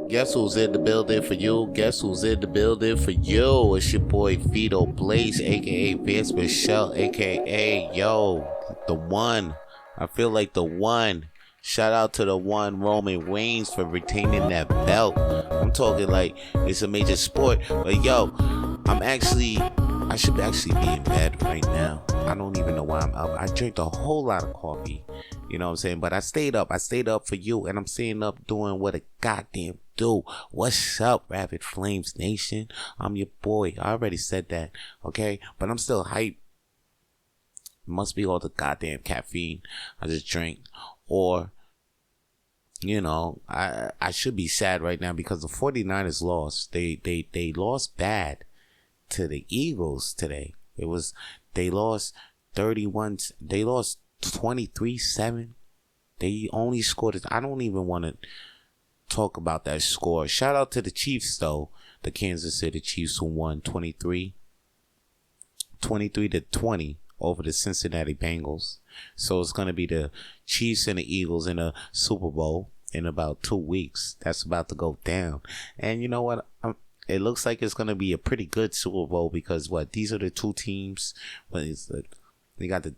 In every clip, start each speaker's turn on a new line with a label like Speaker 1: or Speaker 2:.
Speaker 1: Guess who's in the building for you? Guess who's in the building for you? It's your boy Vito Blaze, aka Vance Michelle, aka the one. I feel like the one. Shout out to the one Roman Reigns for retaining that belt. I'm talking like it's a major sport. But I should actually be in bed right now. I don't even know why I'm up. I drank a whole lot of coffee. You know what I'm saying? But I stayed up. I stayed up for you. And I'm staying up doing what a goddamn do. What's up, Rapid Flames Nation? I'm your boy. I already said that. Okay? But I'm still hyped. It must be all the goddamn caffeine I just drank. Or, I should be sad right now because the 49ers lost. They lost bad to the Eagles today. They lost 23-7. They only scored I don't even want to talk about that score. Shout out to the Chiefs though. The Kansas City Chiefs who won 23-20 over the Cincinnati Bengals. So it's going to be the Chiefs and the Eagles in a Super Bowl in about 2 weeks. That's about to go down. And you know what? It looks like it's going to be a pretty good Super Bowl because these are the two teams. They got the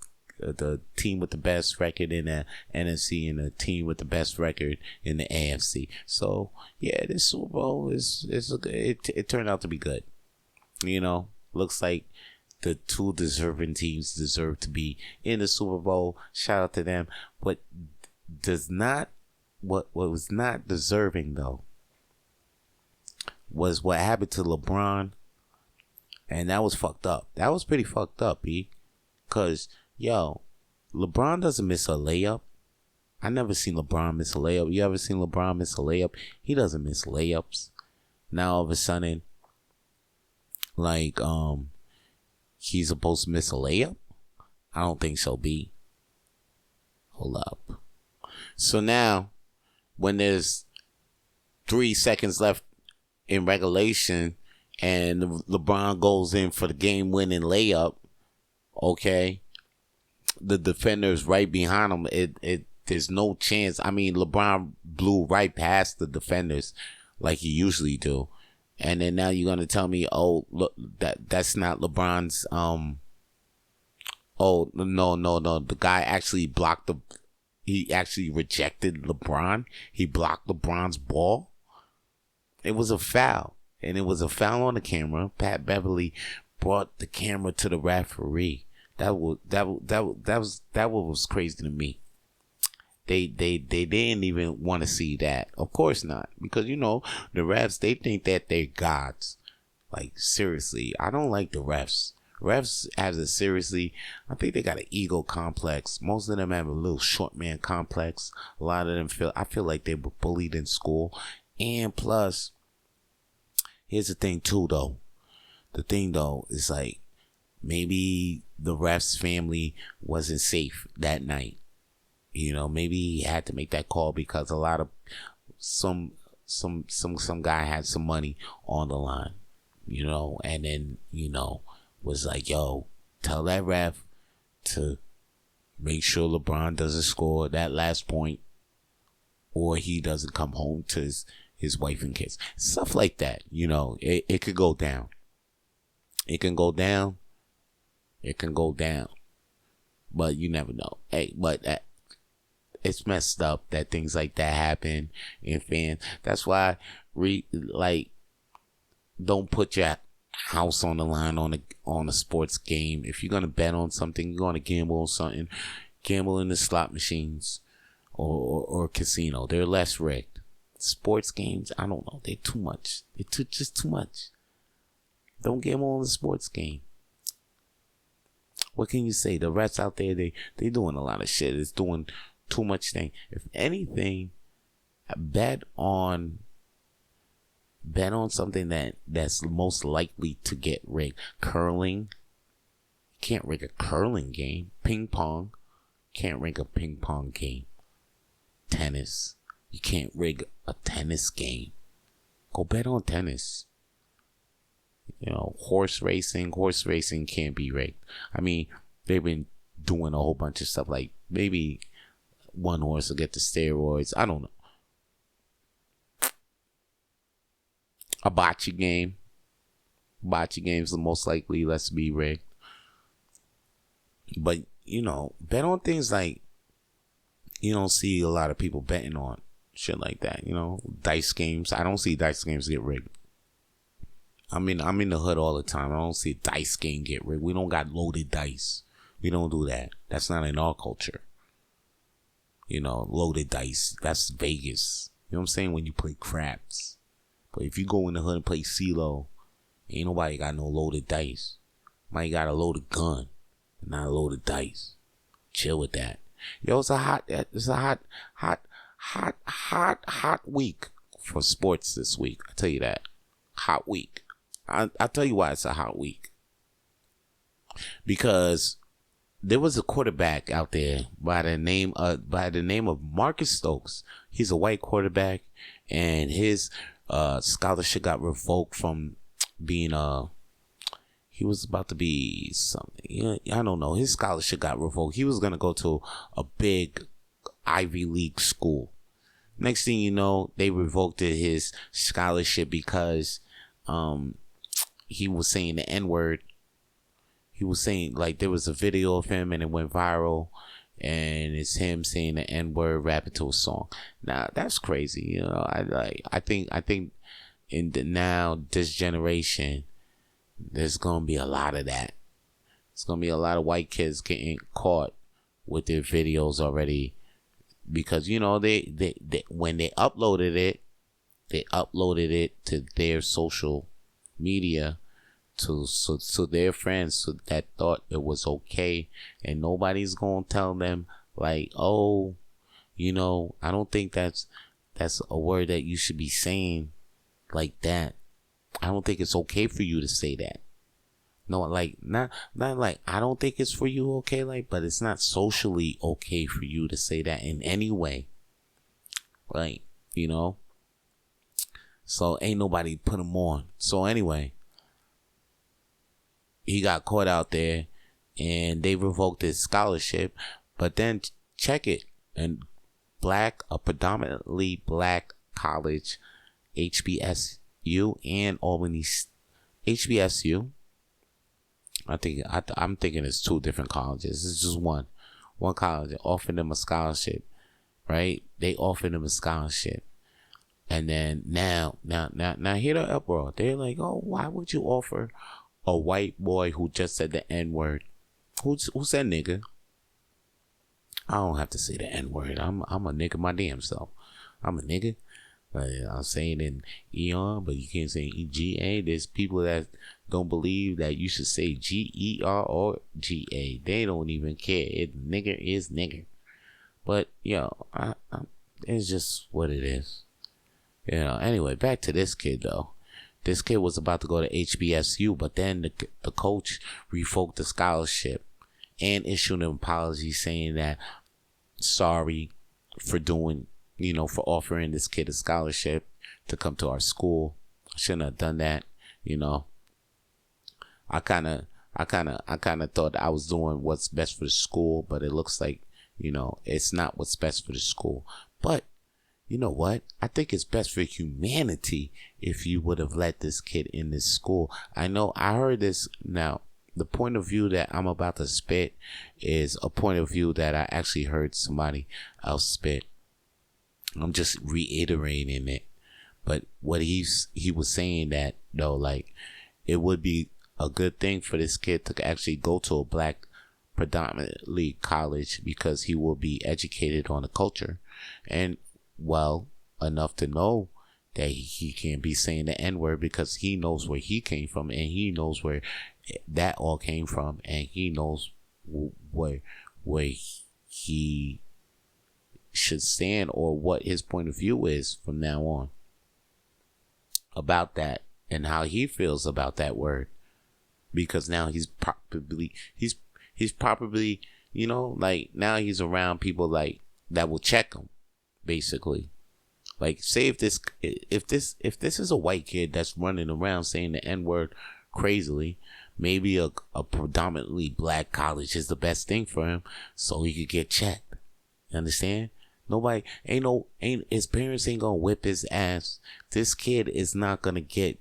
Speaker 1: team with the best record in the NFC and the team with the best record in the AFC. So yeah, this Super Bowl it turned out to be good. Looks like the two deserving teams deserve to be in the Super Bowl. Shout out to them. What was not deserving though was what happened to LeBron, and that was fucked up. That was pretty fucked up, B. Cause LeBron doesn't miss a layup. I never seen LeBron miss a layup. You ever seen LeBron miss a layup? He doesn't miss layups. Now all of a sudden, he's supposed to miss a layup? I don't think so, B. Hold up. So now, when there's 3 seconds left in regulation and LeBron goes in for the game-winning layup, okay, the defender's right behind him. There's no chance. I mean, LeBron blew right past the defenders like he usually do. And then now you're gonna tell me, oh, look, that's not LeBron's. Oh no. The guy actually he actually rejected LeBron. He blocked LeBron's ball. It was a foul, and it was a foul on the camera. Pat Beverly brought the camera to the referee. That was crazy to me. They didn't even want to see that. Of course not, because the refs, they think that they're gods. Like seriously, I don't like the refs. Refs have it seriously. I think they got an ego complex. Most of them have a little short man complex. A lot of them I feel like they were bullied in school. And plus, here's the thing too though. The thing though is like maybe the ref's family wasn't safe that night. Maybe he had to make that call because a lot of some guy had some money on the line, and then, was like, yo, tell that ref to make sure LeBron doesn't score that last point or he doesn't come home to his wife and kids. Stuff like that, it could go down. It can go down. It can go down. But you never know. Hey, but it's messed up that things like that happen in fans. That's why, don't put your house on the line on a sports game. If you're gonna bet on something, you're gonna gamble on something. Gamble in the slot machines or casino. They're less rigged. Sports games, I don't know. They're too much. Just too much. Don't gamble on the sports game. What can you say? The refs out there, they doing a lot of shit. It's doing too much thing. If anything, bet on something that's most likely to get rigged. Curling. Can't rig a curling game. Ping pong. Can't rig a ping pong game. Tennis. You can't rig a tennis game. Go bet on tennis. Horse racing can't be rigged. I mean, they've been doing a whole bunch of stuff like maybe one horse will get the steroids. I don't know. A bocce game. Bocce games are most likely let's be rigged. But, bet on things like you don't see a lot of people betting on shit like that. Dice games. I don't see dice games get rigged. I'm in the hood all the time. I don't see a dice game get rigged. We don't got loaded dice. We don't do that. That's not in our culture. Loaded dice. That's Vegas. You know what I'm saying? When you play craps. But if you go in the hood and play CeeLo, ain't nobody got no loaded dice. Somebody got a loaded gun, not a loaded dice. Chill with that. Yo, it's a hot week for sports this week. I tell you that. Hot week. I'll tell you why it's a hot week. Because there was a quarterback out there by the name of Marcus Stokes. He's a white quarterback, and his scholarship got revoked from being he was about to be something. I don't know. His scholarship got revoked. He was gonna go to a big Ivy League school. Next thing you know, they revoked his scholarship because he was saying the N-word. He was saying, like, there was a video of him and it went viral, and it's him saying the N-word rapping to a song. Now that's crazy. I think in this generation, there's gonna be a lot of that. It's gonna be a lot of white kids getting caught with their videos already, because they when they uploaded it to their social media to their friends that thought it was okay, and nobody's gonna tell them like, oh, I don't think that's a word that you should be saying like that. I don't think it's okay for you to say that. No, like not like I don't think it's for you okay, like, but it's not socially okay for you to say that in any way. Like, so ain't nobody put him on. So anyway, he got caught out there and they revoked his scholarship. But then check it, and a predominantly black college, HBSU and Albany HBSU. I'm thinking it's two different colleges. It's just one college. They offered them a scholarship, right? They offered him a scholarship. And then now hear the uproar. They're like, oh, why would you offer a white boy who just said the N-word? Who said nigga? I don't have to say the N-word. I'm a nigga my damn self. I'm a nigga. I'm saying in Eon, but you can't say EGA. There's people that don't believe that you should say GER or GA. They don't even care. Nigger is nigger. But it's just what it is. Anyway, back to this kid though. This kid was about to go to HBSU, but then the coach revoked the scholarship and issued an apology saying that sorry for doing, for offering this kid a scholarship to come to our school. I shouldn't have done that. I kind of thought I was doing what's best for the school, but it looks like, it's not what's best for the school. But you know what? I think it's best for humanity if you would have let this kid in this school. I know I heard this. Now, the point of view that I'm about to spit is a point of view that I actually heard somebody else spit. I'm just reiterating it. But what he was saying that, though, like, it would be a good thing for this kid to actually go to a black predominantly college, because he will be educated on the culture and well enough to know that he can't be saying the N-word, because he knows where he came from, and he knows where that all came from, and he knows where he should stand, or what his point of view is from now on about that, and how he feels about that word, because now he's probably like, now he's around people like that will check him. Basically, like, say if this is a white kid that's running around saying the N-word crazily, maybe a predominantly black college is the best thing for him, so he could get checked. You understand? His parents ain't gonna whip his ass. This kid is not gonna get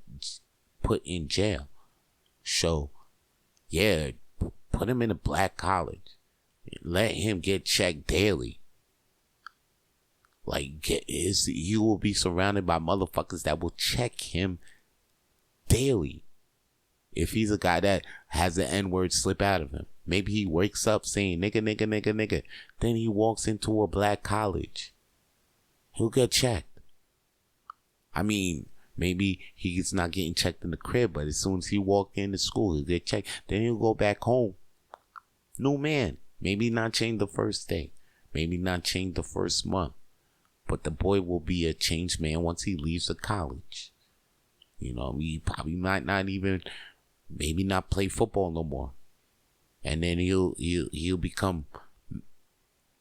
Speaker 1: put in jail. So, yeah, put him in a black college. Let him get checked daily. Like, you will be surrounded by motherfuckers that will check him daily. If he's a guy that has the N-word slip out of him. Maybe he wakes up saying nigga, nigga, nigga, nigga. Then he walks into a black college. He'll get checked. I mean, maybe he's not getting checked in the crib, but as soon as he walked into school, he'll get checked. Then he'll go back home. New man. Maybe not change the first day. Maybe not change the first month. But the boy will be a changed man once he leaves the college. You know, he probably might not even, maybe not play football no more. And then he'll become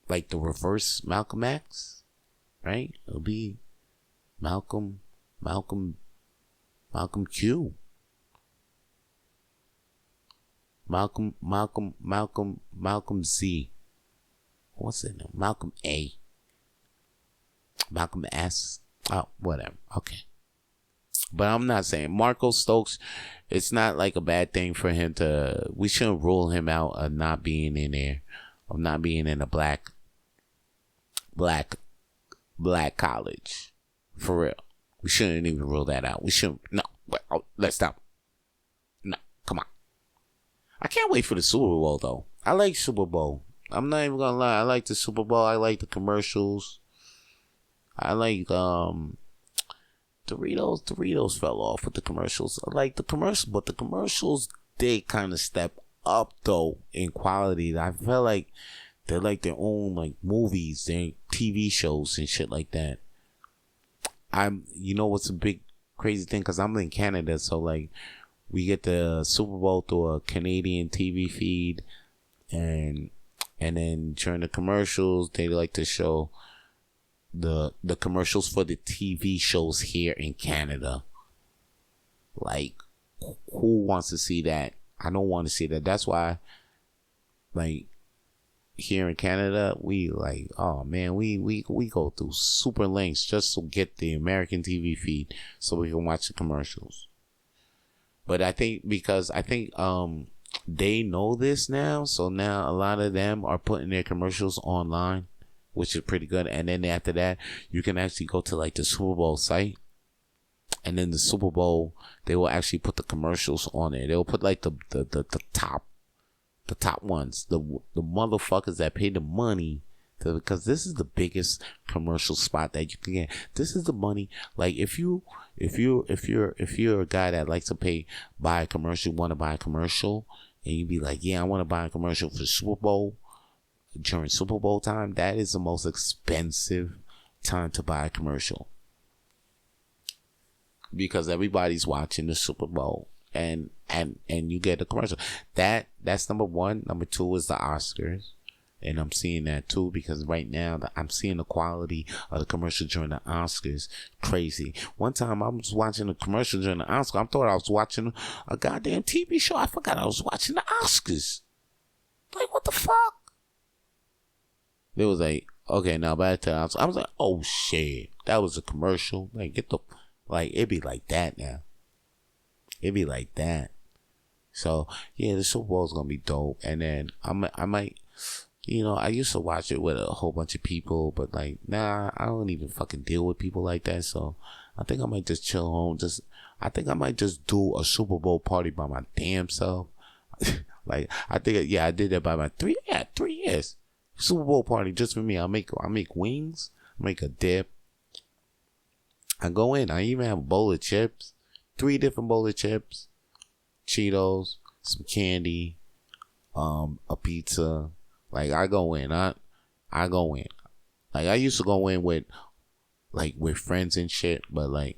Speaker 1: like the reverse Malcolm X, right? It'll be Malcolm Q. Malcolm Z. What's it name? Malcolm A. Malcolm S. Oh, whatever. Okay. But I'm not saying Marcus Stokes, it's not like a bad thing for him to, we shouldn't rule him out of not being in there, of not being in a black college. For real. We shouldn't even rule that out. We shouldn't. No. Let's stop. No. Come on. I can't wait for the Super Bowl, though. I like Super Bowl. I'm not even gonna lie. I like the Super Bowl. I like the commercials. I like, Doritos fell off with the commercials. I like the commercials, but the commercials, they kind of step up, though, in quality. I feel like they're like their own, like, movies, their TV shows and shit like that. You know what's a big crazy thing? Because I'm in Canada, so, like, we get the Super Bowl through a Canadian TV feed, and then during the commercials, they like to show the commercials for the TV shows here in Canada. Like, who wants to see that? I don't want to see that. That's why, like, here in Canada, we like, oh man, we go through super lengths just to get the American TV feed so we can watch the commercials. But I think they know this now, so now a lot of them are putting their commercials online, which is pretty good. And then after that, you can actually go to like the Super Bowl site, and then the Super Bowl, they will actually put the commercials on it. They'll put like the top ones, the motherfuckers that pay the money because this is the biggest commercial spot that you can get. This is the money. Like if you're a guy that likes to buy a commercial, want to buy a commercial, and you be like, yeah, I want to buy a commercial for Super Bowl. During Super Bowl time, that is the most expensive time to buy a commercial because everybody's watching the Super Bowl, and you get a commercial. That's number one. Number two is the Oscars, and I'm seeing that too because right now I'm seeing the quality of the commercial during the Oscars crazy. One time I was watching a commercial during the Oscars. I thought I was watching a goddamn TV show. I forgot I was watching the Oscars. Like, what the fuck? It was like, okay, now by the time I was like, oh shit, that was a commercial. Like, it'd be like that now. It'd be like that. So yeah, the Super Bowl is gonna be dope. And then I might, I used to watch it with a whole bunch of people, but like, nah, I don't even fucking deal with people like that. So I think I might just chill home. I think I might just do a Super Bowl party by my damn self. Like, I think, yeah, I did that by 3 years. Super Bowl party just for me. I make wings, make a dip. I go in. I even have a bowl of chips, 3 different bowl of chips, Cheetos, some candy, a pizza. Like, I go in. I go in. Like, I used to go in with friends and shit, but like,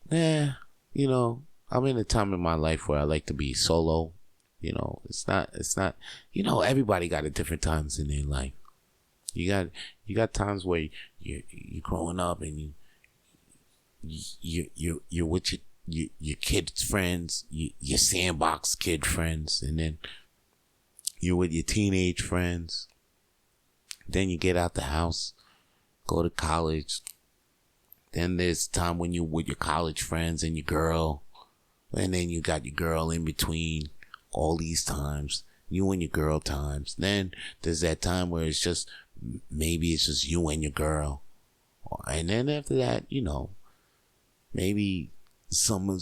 Speaker 1: I'm in a time in my life where I like to be solo. It's not, everybody got a different times in their life. You got times where you're growing up and you're with your kids' friends, your sandbox kid friends, and then you're with your teenage friends. Then you get out the house, go to college, Then there's time when you with your college friends and your girl. And then you got your girl in between all these times. You and your girl times. Then there's that time where it's just, maybe it's just you and your girl. And then after that, you know, maybe some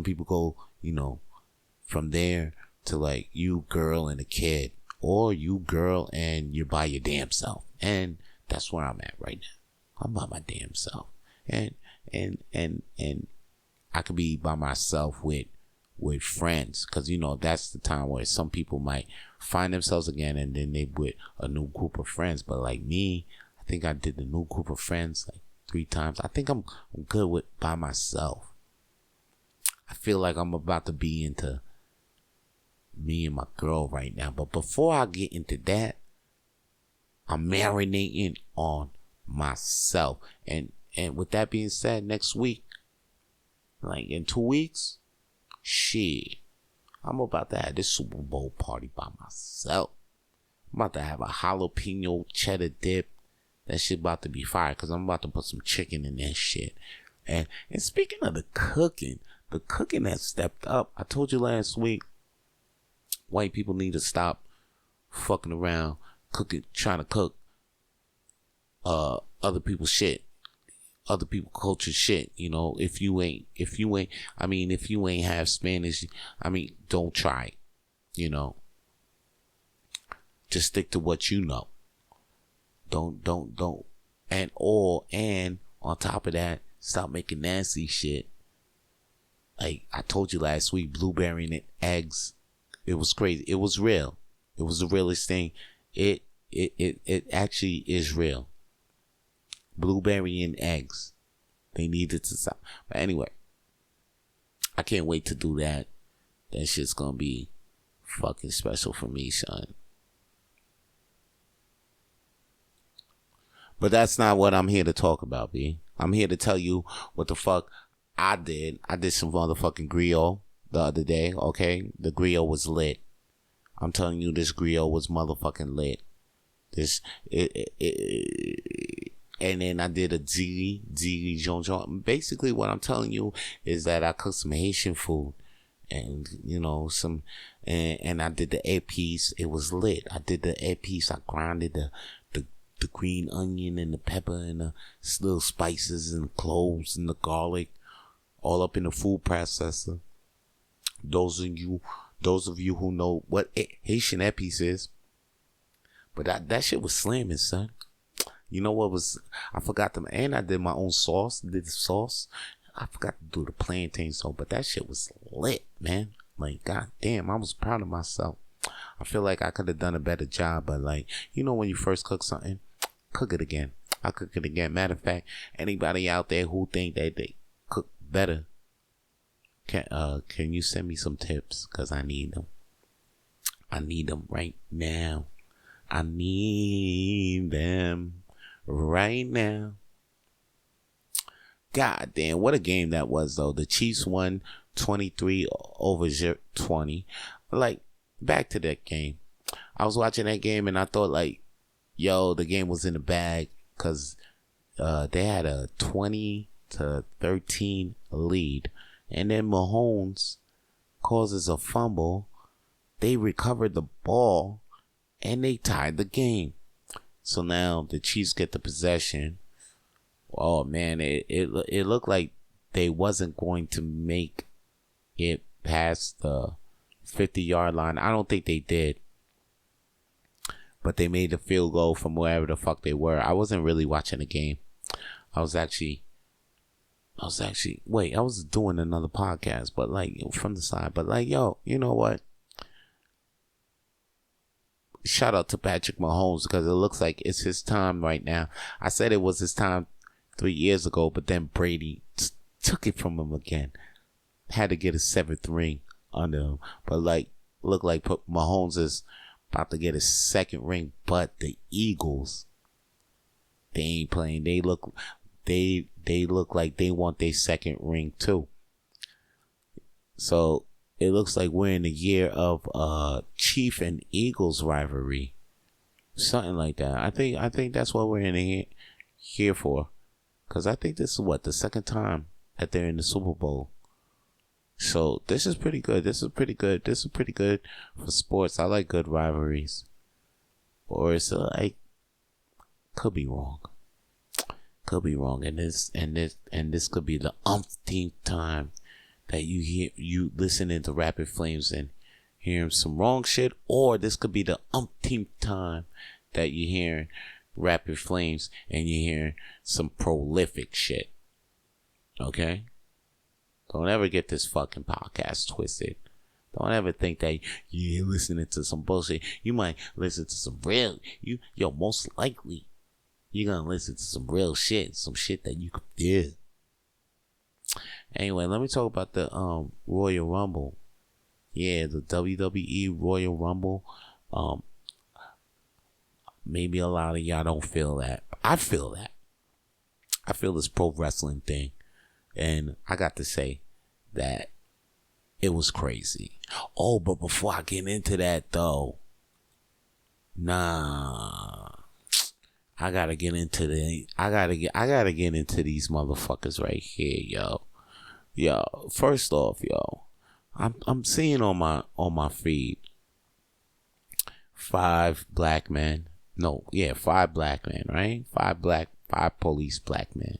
Speaker 1: people go, you know, from there to like you, girl, and a kid. Or you, girl, and you're by your damn self. And that's where I'm at right now. I'm by my damn self. And I could be by myself with friends, because you know that's the time where some people might find themselves again, and then they with a new group of friends. But like me, I think I did the new group of friends like 3 times. I think I'm good with by myself. I feel like I'm about to be into me and my girl right now. But before I get into that, I'm marinating on myself. And with that being said, next week, like in 2 weeks, shit, I'm about to have this Super Bowl party by myself. I'm about to have a jalapeno cheddar dip. That shit about to be fire, because I'm about to put some chicken in that shit. And speaking of the cooking has stepped up. I told you last week, white people need to stop fucking around trying to cook other people's shit. Other people culture shit, you know. If you ain't have Spanish, don't try it, you know. Just stick to what you know. Don't. And on top of that, stop making nasty shit. Like I told you last week, blueberry and eggs. It was crazy. It was real. It was the realest thing. It actually is real. Blueberry and eggs. They needed to stop. But anyway, I can't wait to do that. That shit's gonna be fucking special for me, son. But that's not what I'm here to talk about, B. I'm here to tell you what the fuck I did. I did some motherfucking griot the other day, okay? The griot was lit. I'm telling you, this griot was motherfucking lit. And then I did a zili Jean. Basically, what I'm telling you is that I cooked some Haitian food, and you know and I did the épices. It was lit. I did the épices. I grinded the green onion and the pepper and the little spices and the cloves and the garlic, all up in the food processor. Those of you who know what Haitian épices is, but that shit was slamming, son. You know what was, I forgot them, and I did my own sauce, did the sauce. I forgot to do the plantain sauce, but that shit was lit, man. Like, god damn, I was proud of myself. I feel like I could have done a better job, but like, you know when you first cook something, cook it again. I'll cook it again. Matter of fact, anybody out there who think that they cook better, can you send me some tips? Because I need them. I need them right now. I need them right now. God damn, what a game that was, though. The Chiefs won 23-20. Like, back to that game. I was watching that game and I thought, like, yo, the game was in the bag, because they had a 20-13 lead. And then Mahomes causes a fumble. They recovered the ball and they tied the game. So now the Chiefs get the possession. Oh man, it looked like they wasn't going to make it past the 50-yard line. I don't think they did. But they made the field goal from wherever the fuck they were. I wasn't really watching the game. I was doing another podcast, but like from the side. But like, yo, you know what? Shout out to Patrick Mahomes, because it looks like it's his time right now. I said it was his time 3 years ago, but then Brady took it from him again. Had to get a 7th ring under him. But like, look like Mahomes is about to get his 2nd ring. But the Eagles, they ain't playing. They look like they want their 2nd ring too. So it looks like we're in the year of Chief and Eagles rivalry, something like that. I think that's what we're in here for. Because I think this is the second time that they're in the Super Bowl. So this is pretty good. This is pretty good for sports. I like good rivalries. Or it's like, could be wrong. And this could be the umpteenth time that you listening to Rapid Flames and hearing some wrong shit, or this could be the umpteenth time that you're hearing Rapid Flames and you're hearing some prolific shit. Okay? Don't ever get this fucking podcast twisted. Don't ever think that you're listening to some bullshit. You might listen to some real, most likely you're gonna listen to some real shit, some shit that you could do. Anyway, let me talk about the Royal Rumble. Yeah, the WWE Royal Rumble. Maybe a lot of y'all don't feel that. I feel that. I feel this pro wrestling thing. And I got to say that it was crazy. Oh, but before I get into that though, I gotta get into these motherfuckers right here, yo. First off, I'm seeing on my feed 5 black men. No, yeah, 5 black men, right? 5 police black men.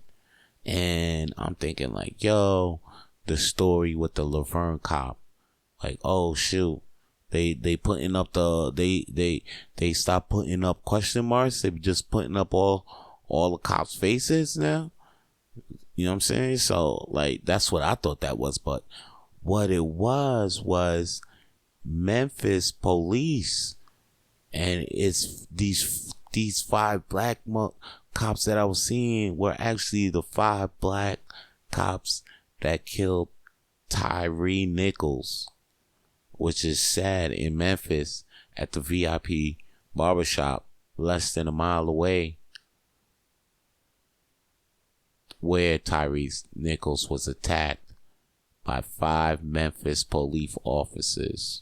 Speaker 1: And I'm thinking like, the story with the Laverne cop. Like, oh shoot. They putting up they stop putting up question marks. They just putting up all the cops' faces now. You know what I'm saying? So like that's what I thought that was, but what it was Memphis police, and it's these 5 black cops that I was seeing were actually the 5 black cops that killed Tyre Nichols, which is sad, in Memphis at the VIP barbershop less than a mile away, where Tyre Nichols was attacked by 5 Memphis police officers.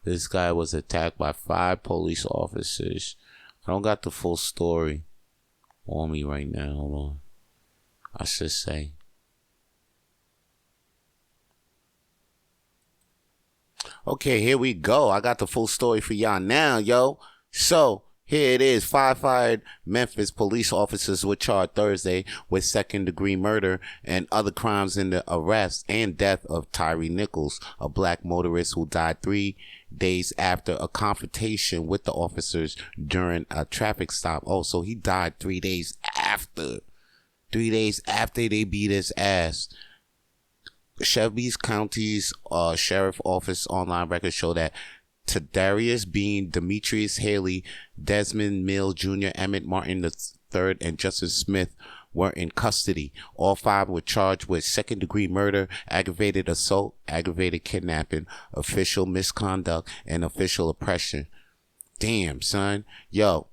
Speaker 1: This guy was attacked by 5 police officers. I don't got the full story on me right now. Hold on. I should say. Okay, here we go. I got the full story for y'all now, yo. So, here it is. 5 fired Memphis police officers were charged Thursday with second-degree murder and other crimes in the arrest and death of Tyre Nichols, a black motorist who died 3 days after a confrontation with the officers during a traffic stop. Oh, so he died 3 days after. 3 days after they beat his ass. Shelby County's sheriff office online records show that Tadarius Bean, Demetrius Haley, Desmond Mills Jr., Emmett Martin III, and Justice Smith were in custody. All 5 were charged with second-degree murder, aggravated assault, aggravated kidnapping, official misconduct, and official oppression. Damn, son. Yo,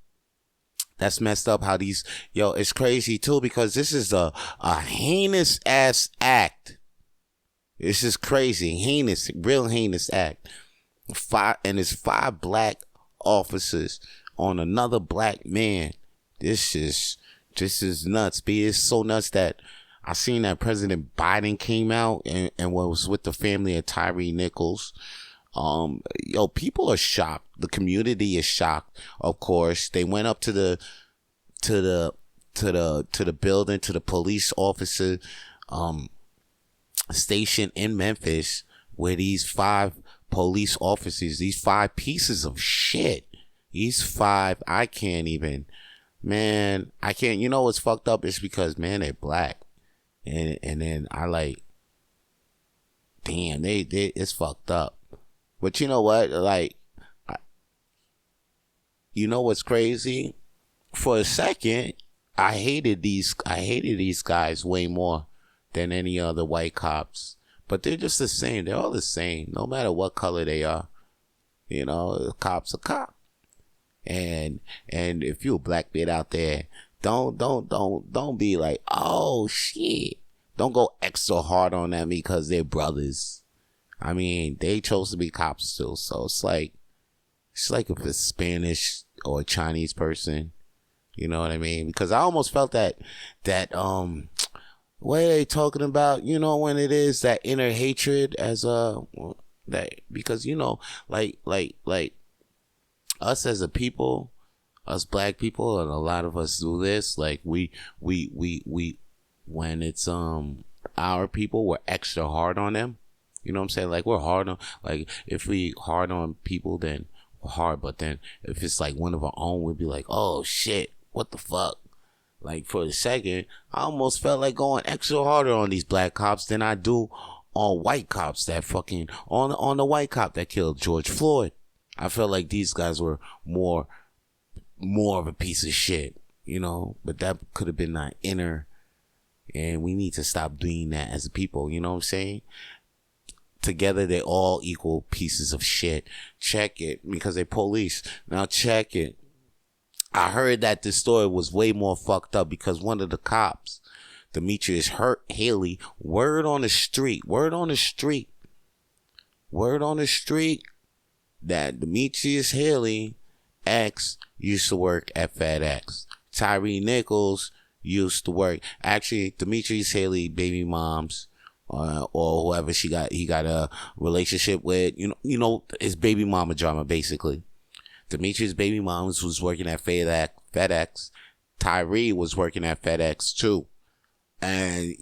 Speaker 1: that's messed up how these... Yo, it's crazy, too, because this is a heinous-ass act. This is crazy. Heinous, real heinous act. 5, and it's 5 black officers on another black man. This is nuts, B. It's so nuts that I seen that President Biden came out and was with the family of Tyre Nichols. People are shocked. The community is shocked. Of course, they went up to the building, to the police officer station in Memphis, where these 5 police officers, these 5 pieces of shit, these 5, I can't, you know what's fucked up? It's because, man, they're black. And then I like, damn, they it's fucked up. But you know what? Like, you know what's crazy? For a second, I hated these guys way more than any other white cops. But they're just the same. They're all the same, no matter what color they are. You know, a cop's a cop. And if you're a black kid out there, don't be like, oh shit. Don't go extra hard on them because they're brothers. I mean, they chose to be cops too. So it's like if a Spanish or a Chinese person You know what I mean? Because I almost felt that what are they talking about? You know, when it is that inner hatred as that, because you know, like us as a people, us black people, and a lot of us do this. Like we when it's our people, we're extra hard on them. You know what I'm saying? Like we're hard on, like if we hard on people, then we're hard. But then if it's like one of our own, we'd be like, oh shit, what the fuck? Like for a second, I almost felt like going extra harder on these black cops than I do on white cops that fucking on the white cop that killed George Floyd. I felt like these guys were more of a piece of shit, you know. But that could have been that inner, and we need to stop doing that as a people. You know what I'm saying? Together, they all equal pieces of shit. Check it, because they police. Now check it. I heard that this story was way more fucked up because one of the cops, Demetrius Haley, word on the street, that Demetrius Haley ex used to work at FedEx. Tyre Nichols used to work. Actually, Demetrius Haley baby moms, or whoever he got a relationship with, you know, his baby mama drama basically. Demetrius' baby moms was working at FedEx. Tyre was working at FedEx too. And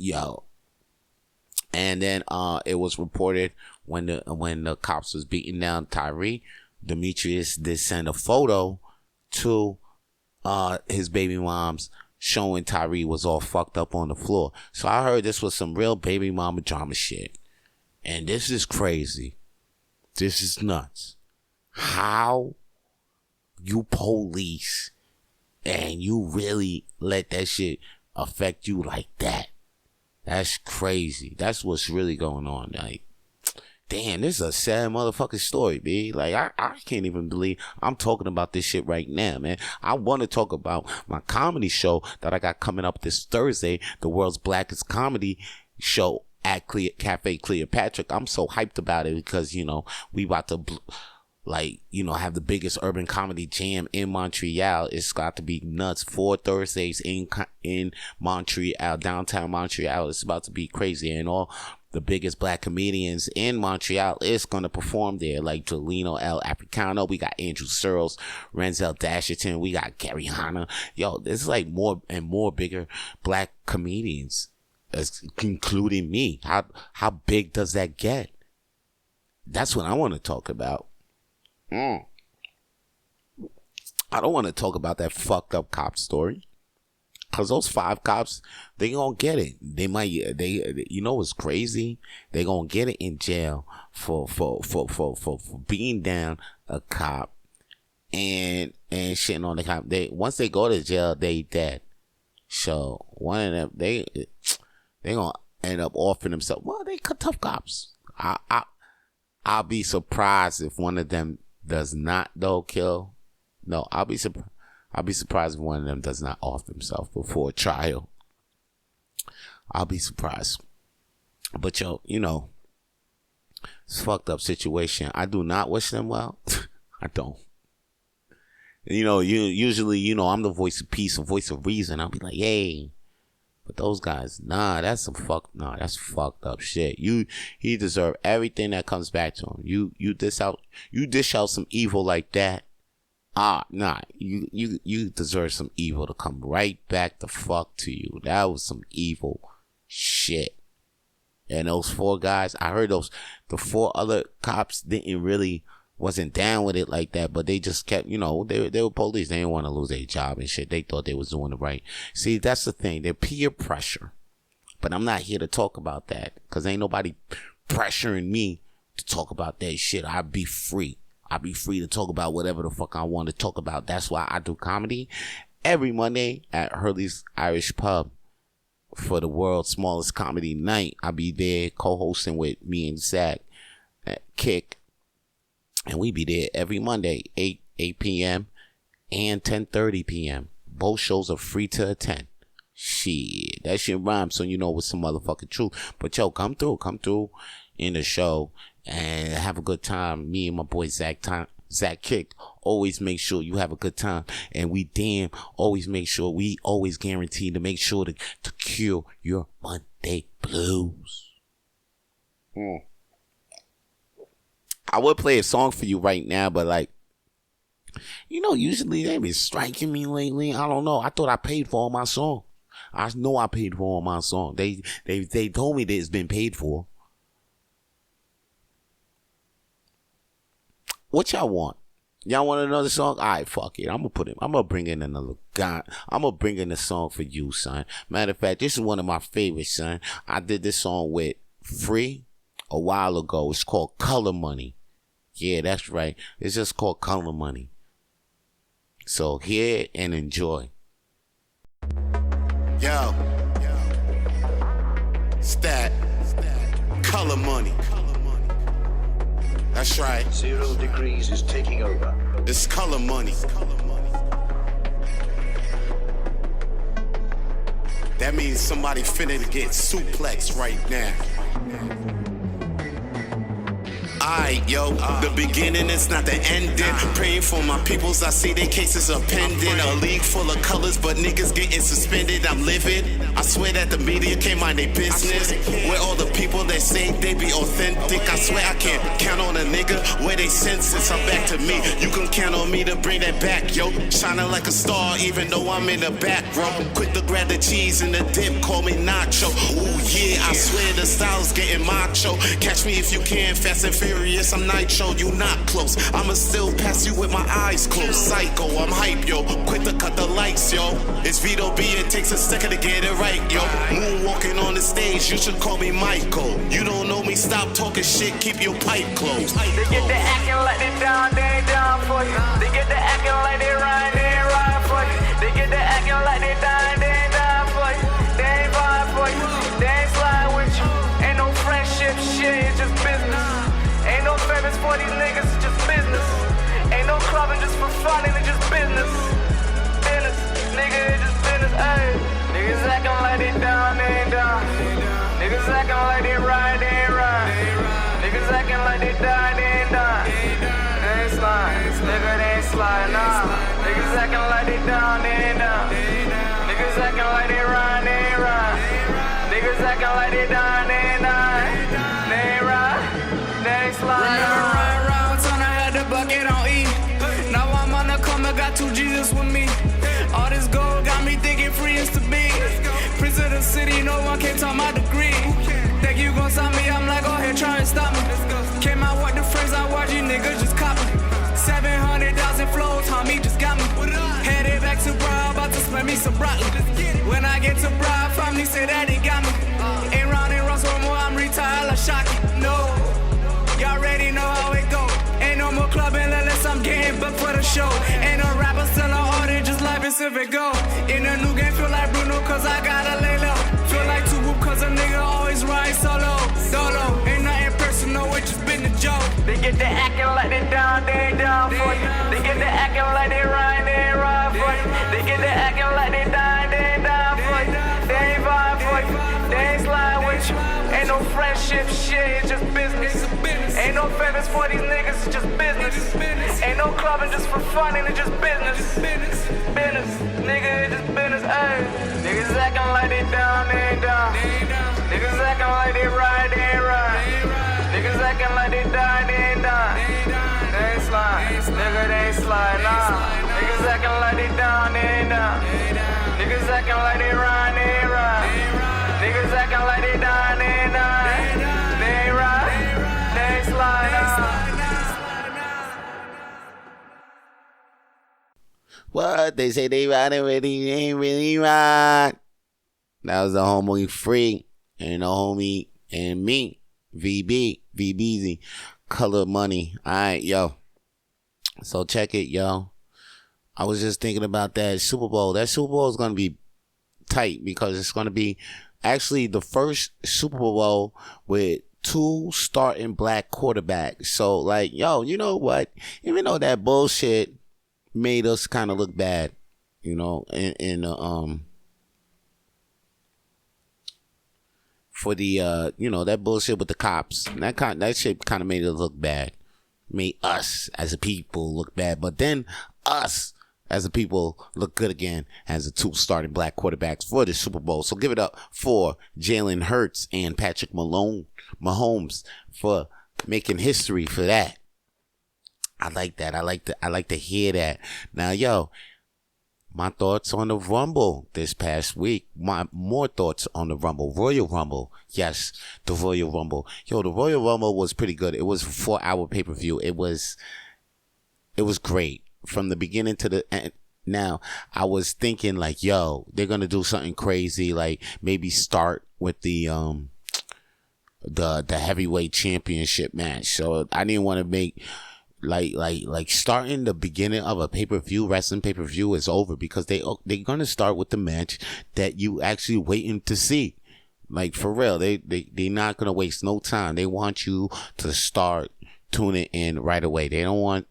Speaker 1: then it was reported when the cops was beating down Tyre, Demetrius did send a photo to his baby moms showing Tyre was all fucked up on the floor. So I heard this was some real baby mama drama shit. And this is crazy. This is nuts. How you police and you really let that shit affect you like that? That's crazy. That's what's really going on. Like, damn, this is a sad motherfucking story, B. Like, I can't even believe I'm talking about this shit right now, man. I want to talk about my comedy show that I got coming up this Thursday, the world's blackest comedy show at Cafe Cleopatra. I'm so hyped about it because, you know, we about to have the biggest urban comedy jam in Montreal. It's got to be nuts. 4 Thursdays in Montreal, downtown Montreal. It's about to be crazy, and all the biggest black comedians in Montreal is going to perform there, like Jolino L. Africano. We got Andrew Searles, Renzel Dasherton. We got Gary Hanna. Yo, there's like more and more bigger black comedians, including me. How big does that get? That's what I want to talk about. I don't want to talk about that fucked up cop story, because those 5 cops, they gonna get it. You know what's crazy? They gonna get it in jail for beating down a cop and shitting on the cop. Once they go to jail, they dead. So one of them, they gonna end up offering themselves. Well, they tough cops. I'll be surprised if one of them does not kill. No, I'll be surprised if one of them does not off himself before a trial. I'll be surprised. But you know, it's a fucked up situation. I do not wish them well. I don't. You know, usually, you know, I'm the voice of peace, a voice of reason. I'll be like, hey. But those guys, that's fucked up shit. He deserve everything that comes back to him. You dish out some evil like that. You deserve some evil to come right back the fuck to you. That was some evil shit. And those 4 guys, I heard the 4 other cops wasn't down with it like that, but they just kept, you know, they were police. They didn't want to lose their job and shit. They thought they was doing it right. See, that's the thing. They're peer pressure. But I'm not here to talk about that, because ain't nobody pressuring me to talk about that shit. I'd be free. I'd be free to talk about whatever the fuck I want to talk about. That's why I do comedy every Monday at Hurley's Irish Pub for the world's smallest comedy night. I'll be there co-hosting with me and Zach at Kick. And we be there every Monday, 8 p.m. and 10:30 p.m. Both shows are free to attend. Shit, that shit rhymes, so you know it's some motherfucking truth. But yo, come through in the show and have a good time. Me and my boy Zach Zach Kick always make sure you have a good time, and we always make sure we always guarantee to make sure to cure your Monday blues. I would play a song for you right now, but like, usually they been striking me lately. I don't know. I thought I paid for all my songs. I know I paid for all my songs. They told me that it's been paid for. What y'all want? Y'all want another song? All right, fuck it. I'm gonna bring in another guy. I'm gonna bring in a song for you, son. Matter of fact, this is one of my favorites, son. I did this song with Free a while ago. It's called Color Money. Yeah, that's right. It's just called Color Money. So hear it and enjoy.
Speaker 2: Yo. Stat. Color Money. That's right.
Speaker 3: 0 Degrees is taking over.
Speaker 2: It's Color Money. That means somebody finna get suplexed right now. Alright, yo, the beginning is not the ending. Praying for my peoples, I see their cases are pending. A league full of colors, but niggas getting suspended. I'm livid. I swear that the media can't mind their business. Where all the people that say they be authentic, I swear I can't count on a nigga where they senses are back to me. You can count on me to bring that back, yo. Shining like a star, even though I'm in the back row. Quick to grab the cheese and the dip, call me Nacho. Ooh, yeah, I swear the style's getting macho. Catch me if you can, Fast and Furious, I'm Nitro, you not close. I'ma still pass you with my eyes closed. Psycho, I'm hype, yo. Quick to cut the lights, yo. It's Vito B, it takes a second to get it right, yo. Moonwalking on the stage, you should call me Michael. You don't know me, stop talking shit, keep your pipe closed.
Speaker 4: They get to acting like they down for you. They get to acting like they ride for you. They get to acting like they dying for you. They ain't vibe for you. They ain't slide with you. Ain't no friendship shit, it's just business. Ain't no favors for these niggas, it's just business. Ain't no clubbing just for fun, it's just business. Business, nigga, it's just business, ayy. Niggas acting like they down. Niggas acting like they ride. Niggas acting like they die. They ain't slide, nigga, they ain't slide, nah. Niggas acting like they down. Niggas acting like they ride. Niggas acting like they die. They ain't ride, they ain't slide, nah. Run, turn, I had the bucket on E. Now I'm on the corner, got 2 Jesus with me. All this gold got me thinking free is to be. Prince of the city, no one can talk my degree. Think you gon' stop me, I'm like, go ahead, try and stop me. Came out with the friends I watch, you niggas just copy. 700,000 flows, homie, just got me. Headed back to Broad, about to spend me some broccoli. When I get to Broad, family say that they got me. Ain't round and runs no more, I'm retired, like Shocky. No, y'all already know how it go. Ain't no more clubbing unless I'm getting booked for the show. Ain't no rapper still on order, just like Pacific Go. In a new game, feel like Bruno, cause I gotta lay low. Feel like 2 Whoop, cause a nigga always ride solo. Ain't nothing personal, it just been a joke. They get to acting like they down for you. They get to acting like they ride for you. They get to acting like they die for you. They ain't vibe for you. They ain't slide with you. Ain't no friendship shit, it's just business. Ain't no favors for these niggas, it's just business. Ain't no clubbing just for fun, and it's just business. Business, nigga, it's just business, ayy. Niggas acting like they down. Niggas acting like they ride. Niggas acting like they die. They ain't slide, nigga, they ain't slide, nah. Niggas acting like they down. Niggas acting like they ride. Niggas acting like they die. They ain't ride, they ain't slide, nah.
Speaker 1: What? They say they riding with they ain't really ride. That was the homie Free and the homie and me, VBZ, Color Money. Alright, yo. So check it, yo. I was just thinking about that Super Bowl. That Super Bowl is going to be tight because it's going to be actually the first Super Bowl with 2 starting black quarterbacks. So, like, yo, you know what? Even though that bullshit made us kind of look bad, you know, for the you know, that bullshit with the cops. That shit kind of made us look bad. made us as a people look bad, but then us as a people look good again as the 2 starting black quarterbacks for the Super Bowl. So give it up for Jalen Hurts and Patrick Mahomes for making history for that. I like that. I like to hear that. Now, yo, my thoughts on the Rumble this past week. More thoughts on the Rumble. Royal Rumble. Yes, the Royal Rumble. Yo, the Royal Rumble was pretty good. It was a 4-hour pay-per-view. It was great. From the beginning to the end. Now, I was thinking like, yo, they're going to do something crazy. Like maybe start with the heavyweight championship match. So I didn't want to make like starting the beginning of a pay-per-view, wrestling pay-per-view is over because they're gonna start with the match that you actually waiting to see. Like for real, they're not gonna waste no time. They want you to start tuning in right away. They don't want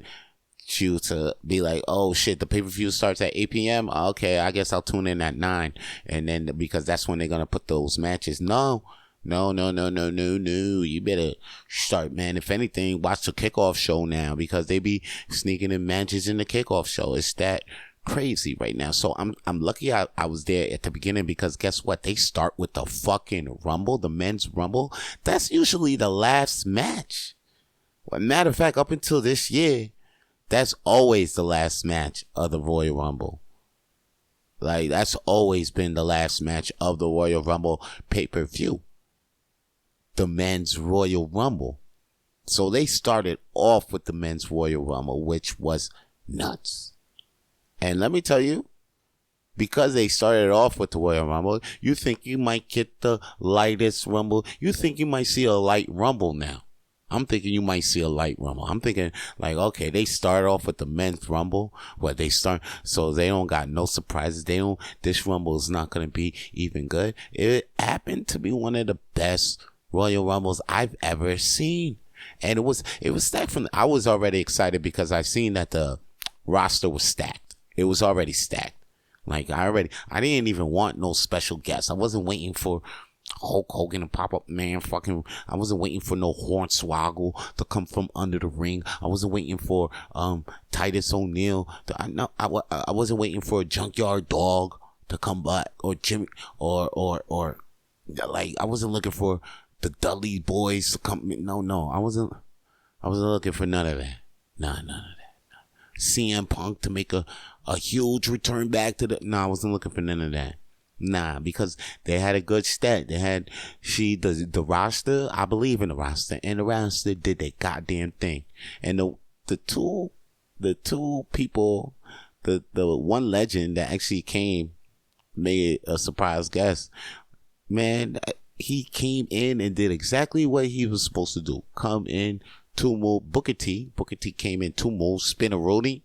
Speaker 1: you to be like, oh shit, the pay-per-view starts at 8 p.m. Okay, I guess I'll tune in at 9, and then because that's when they're gonna put those matches. No. You better start, man. If anything, watch the kickoff show now because they be sneaking in matches in the kickoff show. It's that crazy right now. So I'm lucky I was there at the beginning because guess what? They start with the fucking Rumble, the men's Rumble. That's usually the last match. Well, matter of fact, up until this year, that's always the last match of the Royal Rumble. Like, that's always been the last match of the Royal Rumble pay-per-view. The men's Royal Rumble. So they started off with the men's Royal Rumble, which was nuts. And let me tell you, because they started off with the Royal Rumble, you think you might get the lightest Rumble. You think you might see a light Rumble now. I'm thinking you might see a light Rumble. I'm thinking like, okay, they start off with the men's Rumble, so they don't got no surprises. This Rumble is not going to be even good. It happened to be one of the best Royal Rumbles I've ever seen. And it was stacked I was already excited because I seen that the roster was stacked. It was already stacked. Like I didn't even want no special guests. I wasn't waiting for Hulk Hogan to pop up, man. I wasn't waiting for no Hornswoggle to come from under the ring. I wasn't waiting for Titus O'Neil. I wasn't waiting for a Junkyard Dog to come back or Jimmy or like I wasn't looking for the Dudley Boys to come. No, I wasn't looking for none of that. None of that. CM Punk to make a huge return back to I wasn't looking for none of that. Nah, because they had a good stat. They had the roster. I believe in the roster, and the roster did their goddamn thing. And the two people, the one legend that actually came, made a surprise guest. Man, he came in and did exactly what he was supposed to do. Come in, 2 moves. Booker T came in 2 moves. Spinneroonie.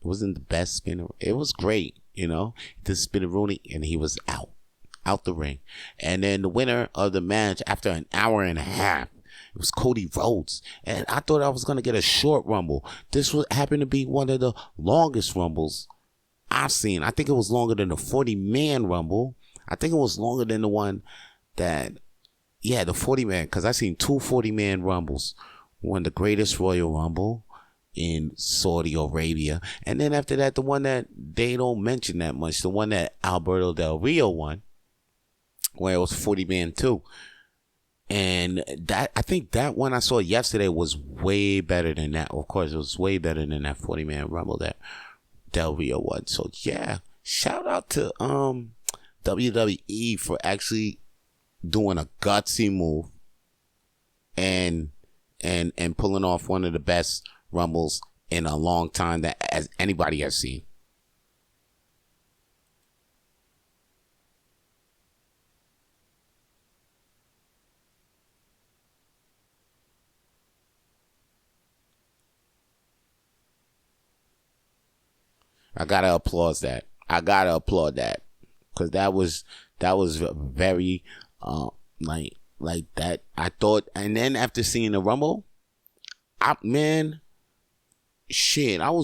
Speaker 1: It wasn't the best spinner. It was great, you know. The Spinneroonie, and he was out the ring. And then the winner of the match after an hour and a half, it was Cody Rhodes. And I thought I was going to get a short Rumble. This happened to be one of the longest Rumbles I've seen. I think it was longer than the 40-man Rumble. I think it was longer than the one the 40-man, because I seen 2 40-man Rumbles. One, the greatest Royal Rumble in Saudi Arabia. And then after that, the one that they don't mention that much, the one that Alberto Del Rio won, where it was 40-man too. And I think that one I saw yesterday was way better than that. Of course, it was way better than that 40-man Rumble that Del Rio won. So yeah, shout out to WWE for actually doing a gutsy move and pulling off one of the best Rumbles in a long time that as anybody has seen. I gotta applaud that. Because that was very like that. I thought, and then after seeing the Rumble, I was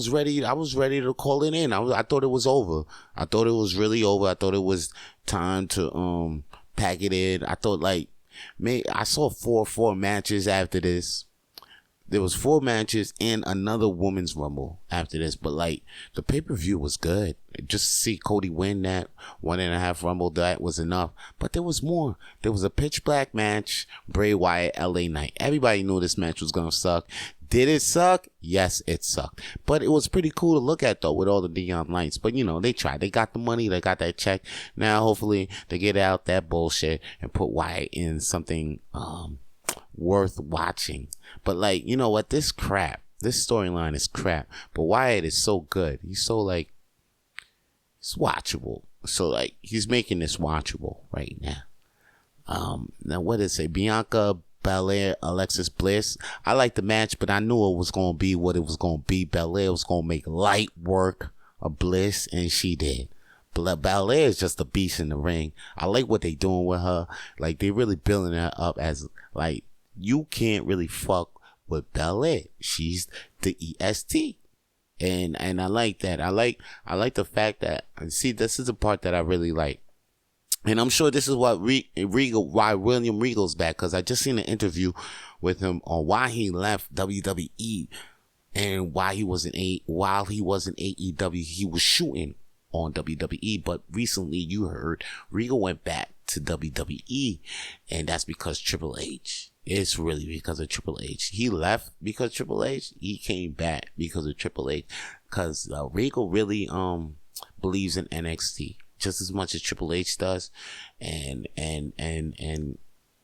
Speaker 1: ready to call it in. I thought it was over. I thought it was really over. I thought it was time to pack it in. I thought I saw 4 matches after this. there was 4 matches and another women's rumble after this. But like the pay-per-view was good. Just to see Cody win that 1.5 rumble, that was enough. But there was more. There was a pitch black match, Bray Wyatt, LA Knight. Everybody knew this match was gonna suck. Did it suck? Yes, it sucked. But it was pretty cool to look at, though, with all the neon lights. But, you know, they tried. They got the money. They got that check. Now, hopefully, they get out that bullshit and put Wyatt in something worth watching. But, like, you know what? This storyline is crap. But Wyatt is so good. He's so, like, it's watchable. So, like, he's making this watchable right now. Now, what did it say? Bianca Belair, Alexis Bliss. I liked the match, but I knew it was going to be what it was going to be. Belair was going to make light work of Bliss, and she did. Belair is just a beast in the ring. I like what they doing with her. Like, they really building her up as, like, you can't really fuck with Belair. She's the EST. And I like that. I like the fact that, see, this is the part that I really like. And I'm sure this is what why William Regal's back, because I just seen an interview with him on why he left WWE and why he wasn't while he was in AEW, he was shooting on WWE. But recently you heard Regal went back to WWE, and that's because Triple H. It's really because of Triple H. He left because of Triple H. He came back because of Triple H, because Regal really believes in NXT just as much as Triple H does, and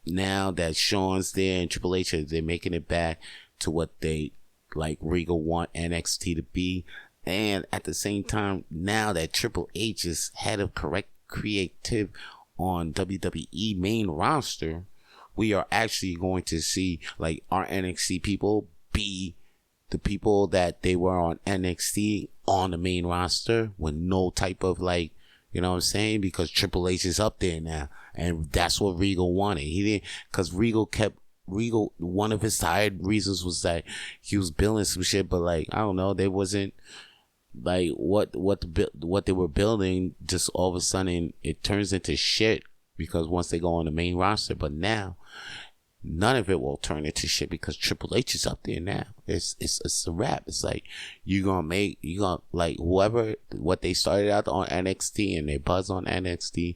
Speaker 1: now that Shawn's there and Triple H, they're making it back to what they like Regal want NXT to be. And at the same time, now that Triple H is head of creative on WWE main roster, we are actually going to see like our NXT people be the people that they were on NXT on the main roster with no type of like, you know what I'm saying? Because Triple H is up there now. And that's what Regal wanted. He didn't, because Regal, one of his tired reasons was that he was building some shit, but like, I don't know, they wasn't like what they were building, just all of a sudden it turns into shit because once they go on the main roster. But now, none of it will turn into shit because Triple H is up there now. It's a wrap. It's like you gonna like whoever what they started out on NXT and they buzz on NXT,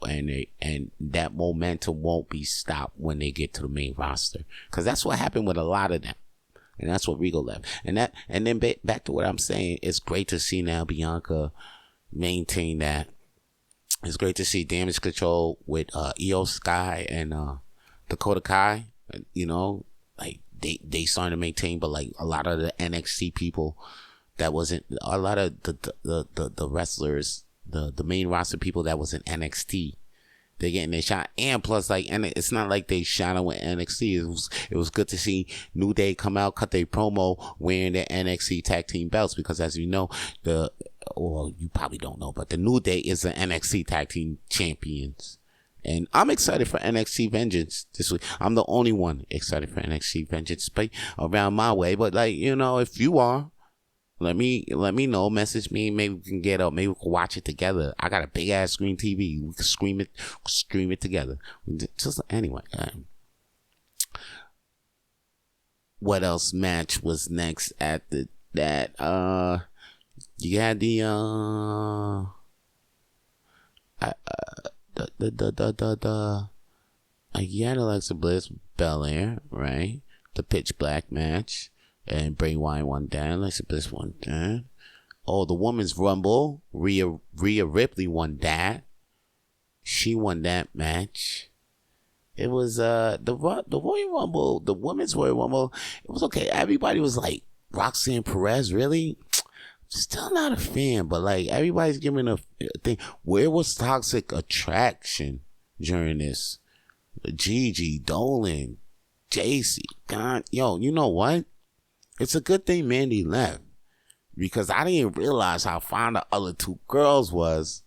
Speaker 1: and that momentum won't be stopped when they get to the main roster, because that's what happened with a lot of them, and that's what Regal left. And then back to what I'm saying, it's great to see now Bianca maintain that. It's great to see Damage Control with Io Sky and Dakota Kai, you know, like they starting to maintain, but like a lot of the NXT people that wasn't, a lot of the wrestlers, the main roster people that was in NXT, they're getting their shot. And plus, like, and it's not like they shot on with NXT. It was good to see New Day come out, cut their promo wearing their NXT tag team belts, because as you know, well, you probably don't know, but the New Day is the NXT tag team champions. And I'm excited for NXT Vengeance this week. I'm the only one excited for NXT Vengeance around my way. But like, you know, if you are, let me know. Message me. Maybe we can get up. Maybe we can watch it together. I got a big ass screen TV. We can stream it together. Just anyway. What else match was next at that? You had the you had Alexa Bliss, Belair, right? The pitch black match, and Bray Wyatt won that. Alexa Bliss won that. Oh, the women's rumble, Rhea Ripley won that. She won that match. It was the Royal Rumble, the women's Royal Rumble. It was okay. Everybody was like, Roxanne Perez, really? Still not a fan, but like everybody's giving a thing. Where was Toxic Attraction during this? Gigi, Dolan, JC, God, yo, you know what? It's a good thing Mandy left, because I didn't realize how fine the other two girls was.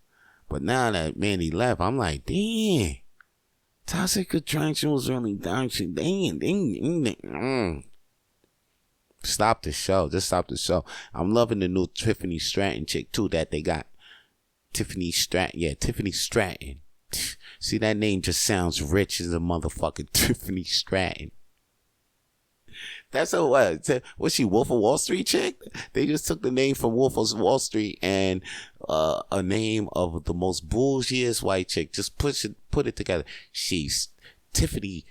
Speaker 1: But now that Mandy left, I'm like, damn, Toxic Attraction was really down. Stop the show. Just stop the show. I'm loving the new Tiffany Stratton chick too that they got. Tiffany Stratton. Yeah, Tiffany Stratton. See, that name just sounds rich as a motherfucking Tiffany Stratton. That's a what? Was she Wolf of Wall Street chick? They just took the name from Wolf of Wall Street and a name of the most bullshitest white chick. Just put it together. She's Tiffany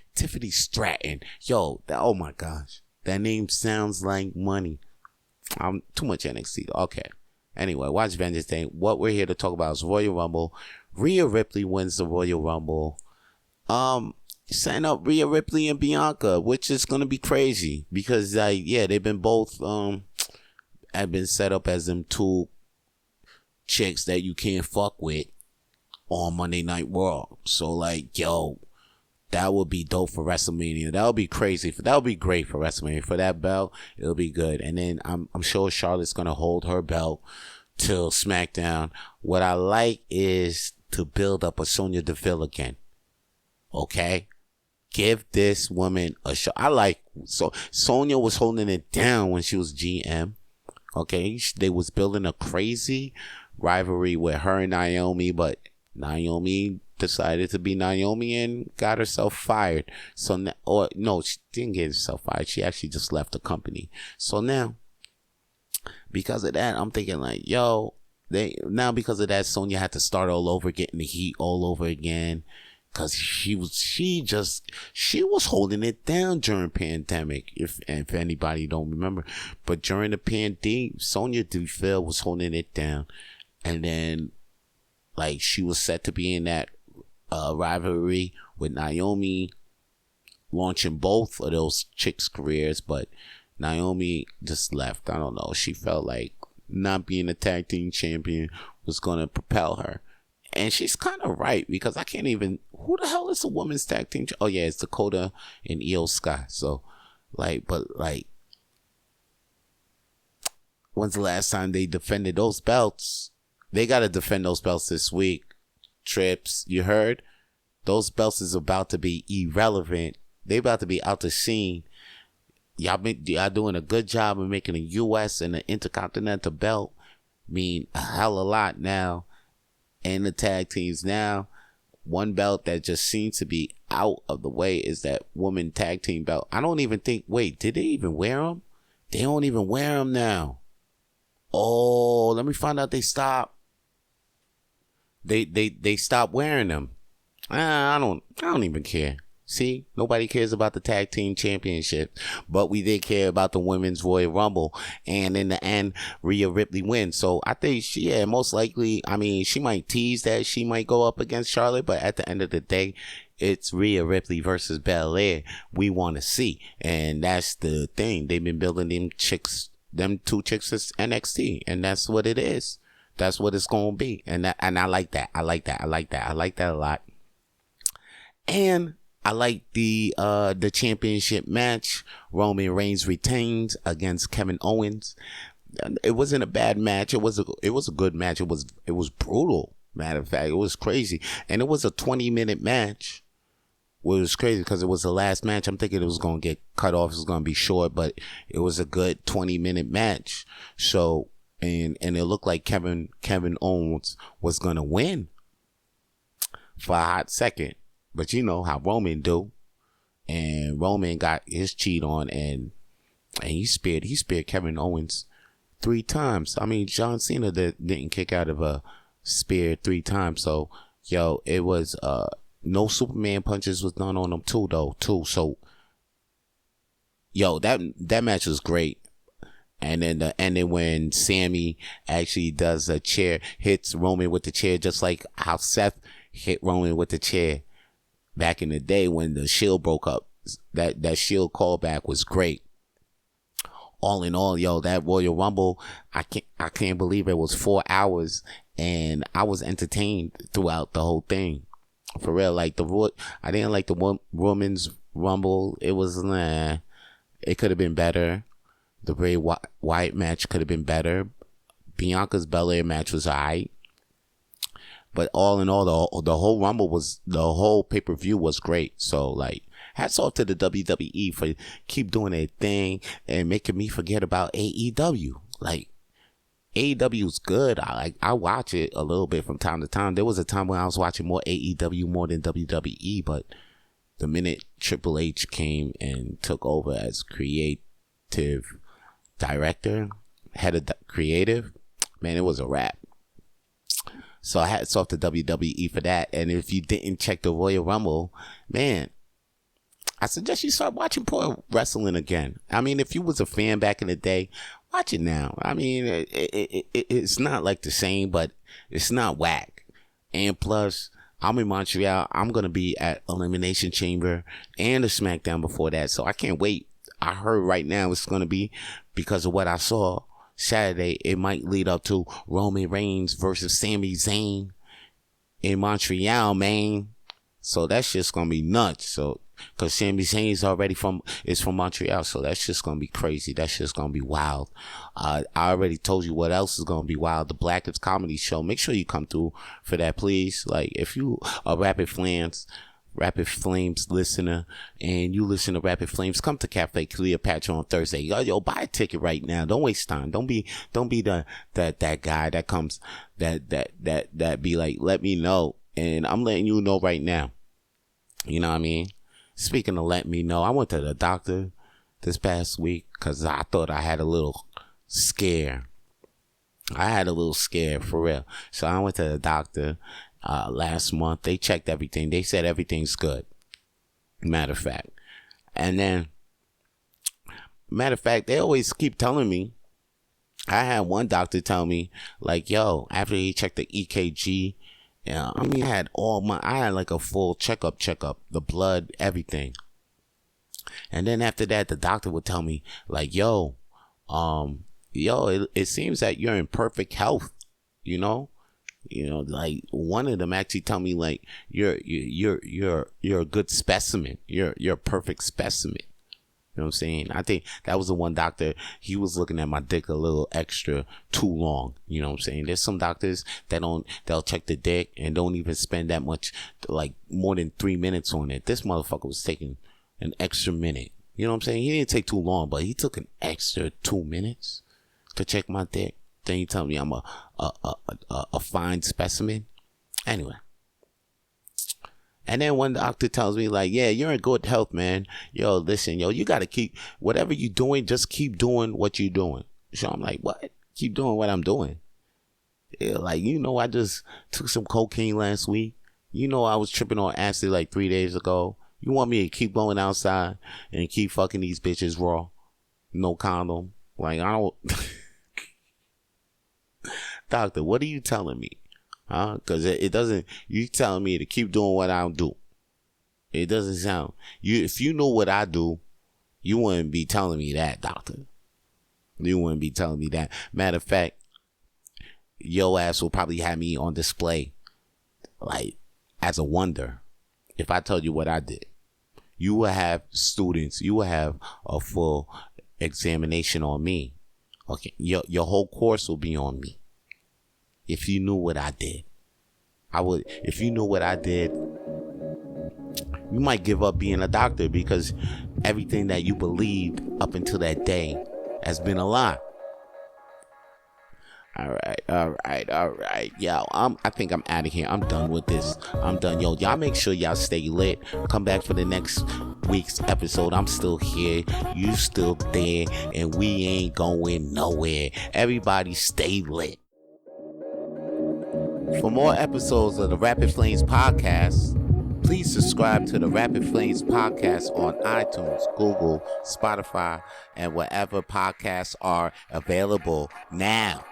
Speaker 1: Stratton. Yo, oh my gosh. That name sounds like money. I'm too much NXT. Okay. Anyway, watch Vengeance Day. What we're here to talk about is Royal Rumble. Rhea Ripley wins the Royal Rumble. Setting up Rhea Ripley and Bianca, which is gonna be crazy because they've been both have been set up as them two chicks that you can't fuck with on Monday Night Raw. So like, yo, that would be dope for WrestleMania. That would be crazy. That would be great for WrestleMania. For that belt, it'll be good. And then I'm sure Charlotte's gonna hold her belt till SmackDown. What I like is to build up a Sonya Deville again. Okay? Give this woman a shot. So Sonya was holding it down when she was GM. Okay? They was building a crazy rivalry with her and Naomi, but Naomi decided to be Naomi and got herself fired. So now, or no, she didn't get herself fired. She actually just left the company. So now, because of that, I'm thinking like, yo, because of that, Sonya had to start all over, getting the heat all over again. Cause she was holding it down during pandemic. If anybody don't remember, but during the pandemic, Sonya Deville was holding it down, and then like she was set to be in that rivalry with Naomi, launching both of those chicks' careers, but Naomi just left. I don't know. She felt like not being a tag team champion was gonna propel her. And she's kind of right, because I can't even... Who the hell is a women's tag team? Oh, yeah, it's Dakota and Io Sky. So, when's the last time they defended those belts? They got to defend those belts this week. Trips, you heard? Those belts is about to be irrelevant. They about to be out the scene. Y'all doing a good job of making a U.S. and an Intercontinental belt mean a hell of a lot now. And the tag teams now, one belt that just seems to be out of the way is that woman tag team belt. I don't even think, wait, did they even wear them? They don't even wear them now. Oh, let me find out they stopped. They stopped wearing them. I don't even care. See, nobody cares about the tag team championship, but we did care about the women's Royal Rumble, and in the end, Rhea Ripley wins. So I think most likely, I mean, she might tease that she might go up against Charlotte, but at the end of the day, it's Rhea Ripley versus Belair we want to see, and that's the thing. They've been building them two chicks as NXT, and that's what it is. That's what it's gonna be, and I like that. I like that a lot, and I like the championship match. Roman Reigns retains against Kevin Owens. It wasn't a bad match. It was a good match. It was brutal. Matter of fact, it was crazy, and it was a 20-minute match. Well, it was crazy because it was the last match. I'm thinking it was gonna get cut off. It was gonna be short, but it was a good 20-minute match. So and it looked like Kevin Owens was gonna win for a hot second. But you know how Roman do. And Roman got his cheat on, and he speared Kevin Owens 3 times. I mean, John Cena didn't kick out of a spear 3 times. So, yo, it was no Superman punches was done on him too. So, yo, that match was great. And then when Sammy actually does a chair, hits Roman with the chair, just like how Seth hit Roman with the chair back in the day when the Shield broke up. That Shield callback was great. All in all, yo, that Royal Rumble, I can't believe it was 4 hours, and I was entertained throughout the whole thing. For real, like I didn't like the Women's Rumble. It was it could have been better. The Bray Wyatt match could have been better. Bianca's Belair match was alright. But all in all, the whole Rumble the whole pay-per-view was great. So, like, hats off to the WWE for keep doing their thing and making me forget about AEW. Like, AEW is good. I watch it a little bit from time to time. There was a time when I was watching more AEW more than WWE, but the minute Triple H came and took over as creator executive director, head of creative, man, it was a wrap. So I hats off to WWE for that. And if you didn't check the Royal Rumble, man, I suggest you start watching pro wrestling again. I mean, if you was a fan back in the day, watch it now. I mean, it's not like the same, but it's not whack. And plus, I'm in Montreal. I'm going to be at Elimination Chamber and the SmackDown before that. So I can't wait. I heard right now it's going to be, because of what I saw Saturday, it might lead up to Roman Reigns versus Sami Zayn in Montreal, man. So that's just going to be nuts. So, because Sami Zayn is from Montreal, so that's just going to be crazy. That's just going to be wild. I already told you what else is going to be wild. The Blackest Comedy Show. Make sure you come through for that, please. Like, if you are Rapid Flames listener, and you listen to Rapid Flames, come to Cafe Cleopatra on Thursday. Yo, buy a ticket right now. Don't waste time. Don't be that guy that comes that be like, let me know. And I'm letting you know right now. You know what I mean? Speaking of letting me know, I went to the doctor this past week because I thought I had a little scare. For real. So I went to the doctor last month. They checked everything. They said everything's good. Matter of fact. And then, they always keep telling me. I had one doctor tell me, like, yo, after he checked the EKG, yeah, I mean, I had like a full checkup, the blood, everything. And then after that, the doctor would tell me, like, it seems that you're in perfect health, you know, like one of them actually tell me, like, you're a good specimen. You're a perfect specimen. You know what I'm saying? I think that was the one doctor, he was looking at my dick a little extra too long. You know what I'm saying? There's some doctors that they'll check the dick and don't even spend that much, like more than 3 minutes on it. This motherfucker was taking an extra minute. You know what I'm saying? He didn't take too long, but he took an extra 2 minutes to check my dick. Then he tell me I'm a fine specimen. Anyway. And then one doctor tells me, like, yeah, you're in good health, man. Yo, listen, you got to keep, whatever you're doing, just keep doing what you're doing. So I'm like, what? Keep doing what I'm doing. Yeah, like, I just took some cocaine last week. I was tripping on acid like 3 days ago. You want me to keep going outside and keep fucking these bitches raw? No condom. Like, I don't. Doctor, what are you telling me? Huh? Because it doesn't, you telling me to keep doing what I do. It doesn't sound, if you know what I do, you wouldn't be telling me that, doctor. You wouldn't be telling me that. Matter of fact, your ass will probably have me on display, like, as a wonder. If I told you what I did, you will have students, you will have a full examination on me. Okay, your whole course will be on me. If you knew what I did, if you knew what I did, you might give up being a doctor, because everything that you believed up until that day has been a lie. All right. Yo, I think I'm out of here. I'm done with this. I'm done. Yo, y'all make sure y'all stay lit. Come back for the next week's episode. I'm still here. You still there. And we ain't going nowhere. Everybody stay lit. For more episodes of the Rapid Flames podcast, please subscribe to the Rapid Flames podcast on iTunes, Google, Spotify, and wherever podcasts are available now.